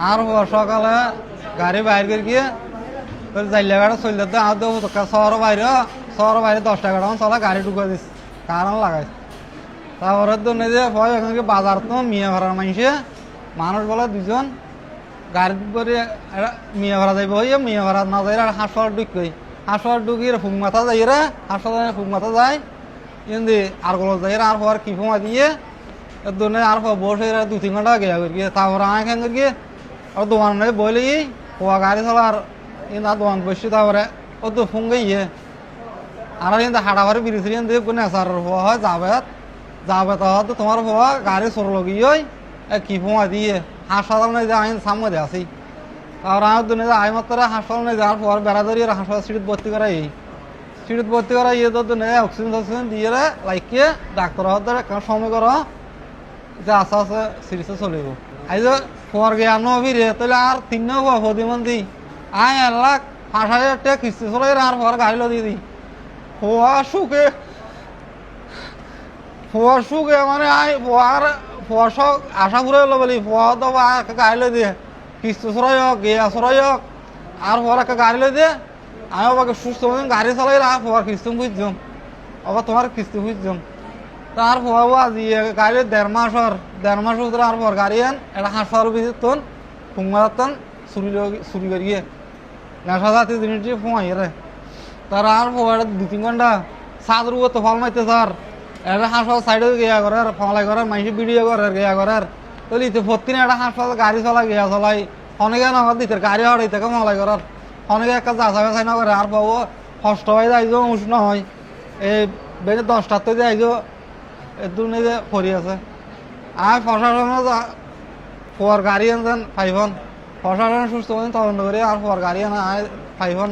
আর সকালে গাড়ি বাইর করে গিয়ে জাইলাগাড়া চলতে আর শহর বাইরে 10 টাকা চলা গাড়ি ঢুকে দিস কারণ লাগাইছে তারপরে তো যে এখানে বাজার তো মিয়া ভাড়ার মানুষ বলে দুজন গাড়ি করে মিয়া ভাড়া যাইব মিয়া ভাড়া না যাই আর হাসপাতাল ঢুকি ফুক মাথা যাই রে হাসপাতালে ফুক মাথা যায় কিন্তু আর গলো যাই আর পর কি ফুমা দিয়ে আর বসে 2-3 ঘন্টা গিয়া করি তারপরে আমি খেয়ে করি আর দোকান বলি হওয়া গাড়ি চলার কিন্তু দোকান বসছি তারপরে ও তো ফুঙ্গে আর কিন্তু হাঁটাভারি বিরিছি কিন্তু নেচার হওয়া হয় যাবে তো তোমার হওয়া গাড়ি সর লগিয়ে কি ফুমা দিয়ে হাসপাতাল নেই যে আমি সামনে দিয়ে আসি আর আমার দুনিয়া আই মাত্র হাসপাতাল নেই যাওয়ার পর বেড়া ধরিয়ে হাসপাতাল সিট ভর্তি করা তো দুনিয়া অক্সিজেন দিয়ে লাইকে ডাক্তার হতে সময় করো যে আস্তে আস্তে সিরিজে চলিব এই যে ফোয়ার গিয়ে আনো ফিরে তাহলে আর 3 হওয়া প্রতিমন্ত্রী আয় 1,05,000 টাকা কিস্তি চলে আর ফোয়ার গাড়ি লো দিয়ে দিই ফোয়ার সুখে মানে আয় ফোয়ার শখ আশা ঘুরে এলো বলি ফোয়া তো গাড়ি লো দিয়ে কিস্তি সরাই হোক গিয়া সরাই হোক আর ফোয়ার একটা গাড়ি লো দিয়ে আমি ওকে সুস্থ গাড়ি চালাই আর ফোয়ার কিস্তি বুঝছম আবার তোমার কিস্তি বুঝছম তার ফোয়াবো আজি গাড়ি 1.5 মাস ভিতরে আর পর গাড়ি আন এটা হাসপাতাল ভিতর তন ফুংমারাতন চুরি করিয়ে নেশা জাতি জিনিস দিয়ে ফুমাই রে তারা আর ফোয়ার 2-3 ঘন্টা সাদ রুবো তো ফল মাইতে স্যার এটা হাসপাতাল সাইডে গিয়া করে আর ফলাই করে মাইসে ভিডিও করে গিয়া করে তো লিতে ভর্তি না এটা হাসপাতাল গাড়ি চলা গিয়া চলাই অনেকে নগর দিতে গাড়ি হড়াই থেকে মলাই করার অনেকে একটা যাচাই বাছাই না করে আর পাবো কষ্ট হয়ে যাইজ উষ্ণ হয় এই বেজে 10টার থেকে যাইজ এদু নিজে পড়ি আছে আর প্রশাসনে ফোয়ার গাড়ি আনছেন 5 প্রশাসন সুস্থ তদন্ত করে আর ফোয়ার গাড়ি আনা 5